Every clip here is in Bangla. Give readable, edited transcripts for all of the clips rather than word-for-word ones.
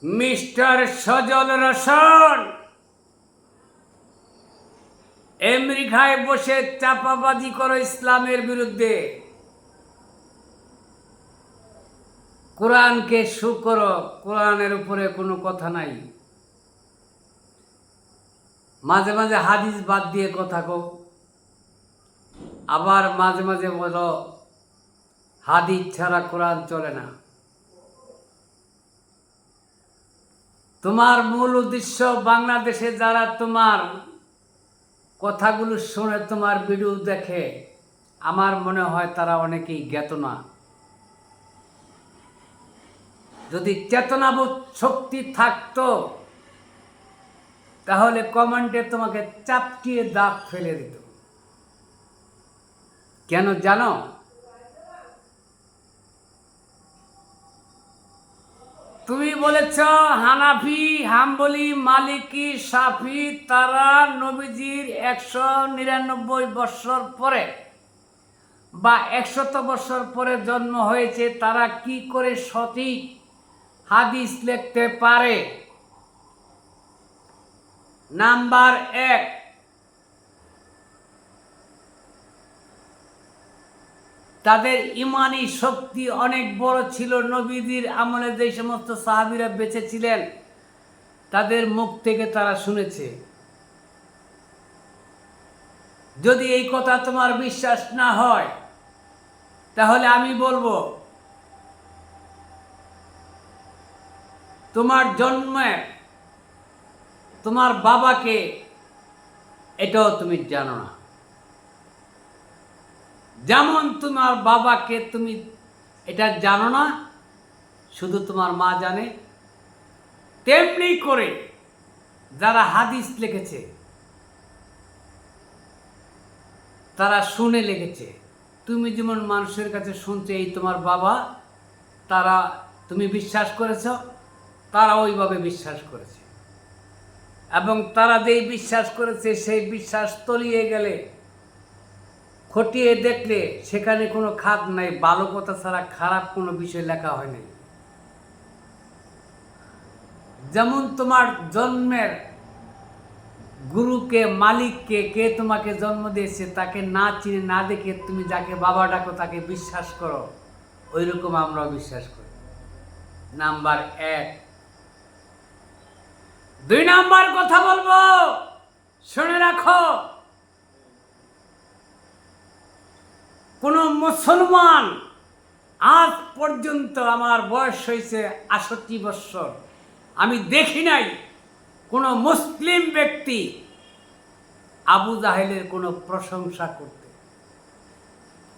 মিস্টার সজল রসন আমেরিকায় বসে চাপাবাজি করো ইসলামের বিরুদ্ধে। কোরআনকে শু করো, কোরআনের উপরে কোনো কথা নাই। মাঝে মাঝে হাদিস বাদ দিয়ে কথা কও, আবার মাঝে মাঝে বলো হাদিস ছাড়া কোরআন চলে না। তোমার মূল উদ্দেশ্য বাংলাদেশে যারা তোমার কথাগুলো শুনে, তোমার ভিডিও দেখে, আমার মনে হয় তারা অনেকেই জ্ঞাত না। যদি চেতনাবোধ শক্তি থাকতো তাহলে কমেন্টে তোমাকে চাপটিয়ে দাগ ফেলে দিত। কেন জানো? তুমি বলেছ হানাফি, হাম্বলি, মালিকি, শাফি তারা নবীজির 199 বৎসর পরে বা 100 বৎসর পরে জন্ম হয়েছে, তারা কি করে সঠিক হাদিস লিখতে পারে? নাম্বার 1, তাদের ইমানি শক্তি অনেক বড় ছিল। নবীজির আমলে যে সমস্ত সাহাবীরা বেঁচে ছিলেন তাদের মুখ থেকে তারা শুনেছে। যদি এই কথা তোমার বিশ্বাস না হয় তাহলে আমি বলবো তোমার জন্মে তোমার বাবাকে এটাও তুমি জানো না। যেমন তোমার বাবাকে তুমি এটা জানো না, শুধু তোমার মা জানে, তেমনি করে যারা হাদিস লিখেছে তারা শুনে লিখেছে। তুমি যেমন মানুষের কাছে শুনছে এই তোমার বাবা, তারা তুমি বিশ্বাস করেছ, তারা ওইভাবে বিশ্বাস করেছে। এবং তারা যেই বিশ্বাস করেছে সেই বিশ্বাস তলিয়ে গেলে, খতিয়ে দেখলে সেখানে কোনো খাত নাই, ভালো কথা ছাড়া খারাপ কোনো বিষয় লেখা হয় নাই। যেমন তোমার জন্মের গুরুকে, মালিককে, কে তোমাকে জন্ম দিয়েছে তাকে না চিনে না দেখে তুমি যাকে বাবা ডাকো তাকে বিশ্বাস করো, ওই রকম আমরাও বিশ্বাস করি। নাম্বার 1। 2 নাম্বার কথা বলবো, শুনে রাখো। কোন মুসলমান, আজ পর্যন্ত আমার বয়স হয়েছে 68 বৎসর, আমি দেখি নাই কোনো মুসলিম ব্যক্তি আবু জাহেলের কোনো প্রশংসা করতে।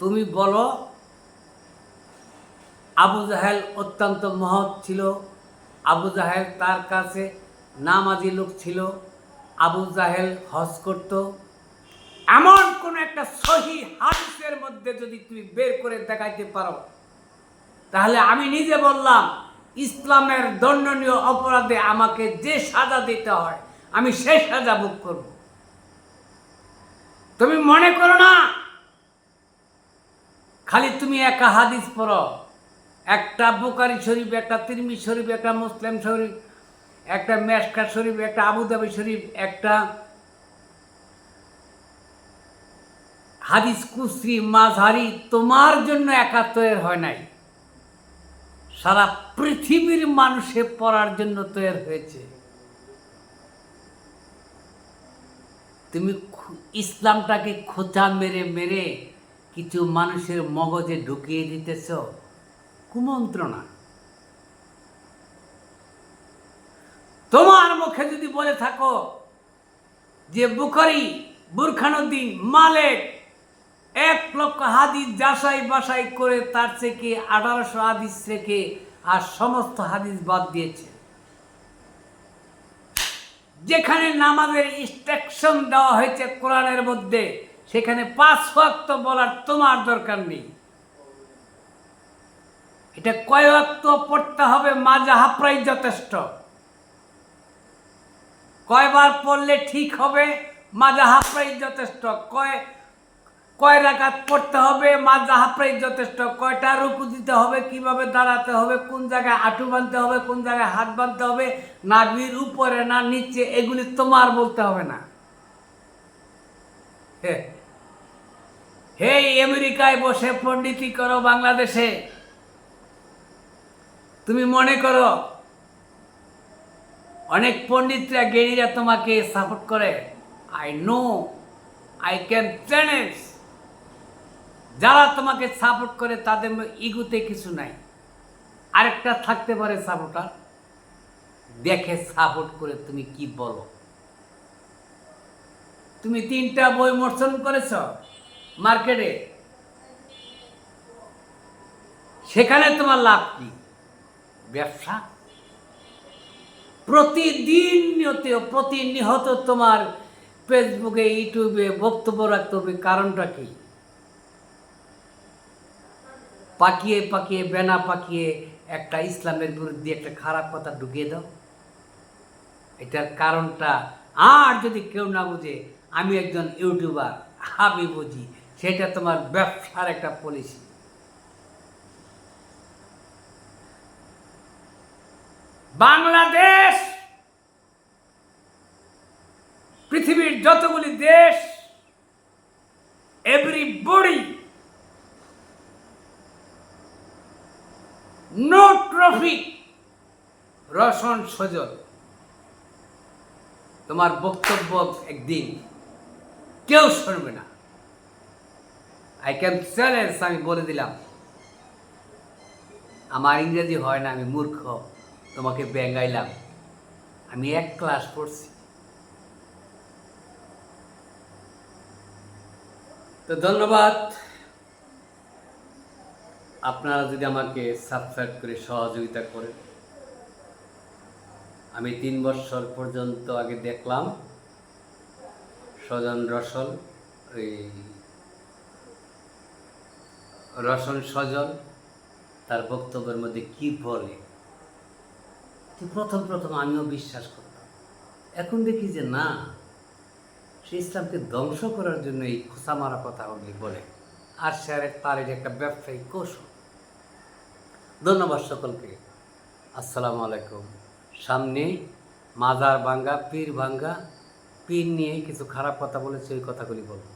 তুমি বলো আবু জাহেল অত্যন্ত মহৎ ছিল, আবু জাহেল তার কাছে নামাজি লোক ছিল, আবু জাহেল হজ করত, এমন কোন একটা সহিহ হাদিসের মধ্যে যদি তুমি বের করে দেখাইতে পারো তাহলে আমি নিজে বললাম ইসলামের দণ্ডনীয় অপরাধে আমাকে যে সাজা দিতে হয় আমি সেই সাজা ভোগ করব। তুমি মনে করো না খালি তুমি একা হাদিস পড়ো, একটা বুখারী শরীফ, একটা তিরমিজি শরীফ, একটা মুসলিম শরীফ, একটা মেশকাত শরীফ, একটা আবুধাবি শরীফ, একটা হাদিস কুসরি মাঝহারি তোমার জন্য একা তৈরি হয় নাই, সারা পৃথিবীর মানুষে পড়ার জন্য তৈরি হয়েছে। তুমি ইসলামটাকে খোঁচা মেরে মেরে কিছু মানুষের মগজে ঢুকিয়ে দিতেছ, কুমন্ত্রণা। তোমার মুখে যদি বলে থাকো যে বুখারী, বুরখানুদ্দিন, মালেক 1 লক্ষ হাদিস যাচাই বাছাই করে তার থেকে 1800 হাদিস রেখে আর সমস্ত হাদিস বাদ দিয়েছে, যেখানে নামাজের ইনস্ট্রাকশন দেওয়া হয়েছে কোরআনের মধ্যে সেখানে 5 ওয়াক্ত বলার তোমার দরকার নেই। এটা কয় ওয়াক্ত পড়তে হবে মাজা হাফরাই যথেষ্ট, কয়বার পড়লে ঠিক হবে মাজা হাফরাই যথেষ্ট, কয় রাকাত পড়তে হবে, মাজা হাফরাই যথেষ্ট, কয়টা রুকু দিতে হবে, কিভাবে দাঁড়াতে হবে, কোন জায়গায় হাঁটু বাঁধতে হবে, কোন জায়গায় হাত বাঁধতে হবে, নাভির উপরে না নিচে, এগুলি তোমার বলতে হবে না। হে আমেরিকায় বসে পণ্ডিতি করো বাংলাদেশে, তুমি মনে করো অনেক পণ্ডিতরা জ্ঞানীরা তোমাকে সাপোর্ট করে। I know, I can challenge, যারা তোমাকে সাপোর্ট করে তাদের ইগুতে কিছু নাই। আরেকটা থাকতে পারে সাপোর্টার, দেখে সাপোর্ট করে তুমি কি বলো। তুমি 3টা বই মোচন করেছ মার্কেটে, সেখানে তোমার লাভ কি? ব্যবসা। প্রতিনিয়ত তোমার ফেসবুকে ইউটিউবে বক্তব্য রাখতে হবে, কারণটা কি? পাকিয়ে পাকিয়ে বেনা পাকিয়ে একটা ইসলামের বিরুদ্ধে একটা খারাপ কথা ঢুকিয়ে দাও। এটার কারণটা আর যদি কেউ না বুঝে, আমি একজন ইউটিউবার, আমি বুঝি, সেটা তোমার ব্যবসার একটা পলিসি। বাংলাদেশ, পৃথিবীর যতগুলি দেশ, এভরিবডি, নো ট্রফিক, রসন সজল, তোমার বক্তব্য একদিন কেউ শুনবে না। আই ক্যান চ্যালেঞ্জ, আমি বলে দিলাম। আমার ইংরেজি হয় না, আমি মূর্খ, তোমাকে ব্যাঙ্গাইলাম। আমি 1 ক্লাস পড়ছি। তো ধন্যবাদ। আপনারা যদি আমাকে সাবস্ক্রাইব করে সহযোগিতা করেন। আমি 3 বছর পর্যন্ত আগে দেখলাম সজন রসল, ওই রসন সজল তার বক্তব্যের মধ্যে কি বলে, প্রথম আমিও বিশ্বাস করতাম। এখন দেখি যে না, সে ইসলামকে ধ্বংস করার জন্য এই খোঁচা মারা কথাগুলি বলে, আর তার একটা ব্যবসায়িক কৌশল। ধন্যবাদ সকলকে। আসসালামু আলাইকুম। সামনে মাজার ভাঙ্গা, পীর ভাঙ্গা, পীর নিয়ে কিছু খারাপ কথা বলেছে, ওই কথাগুলি বলবো।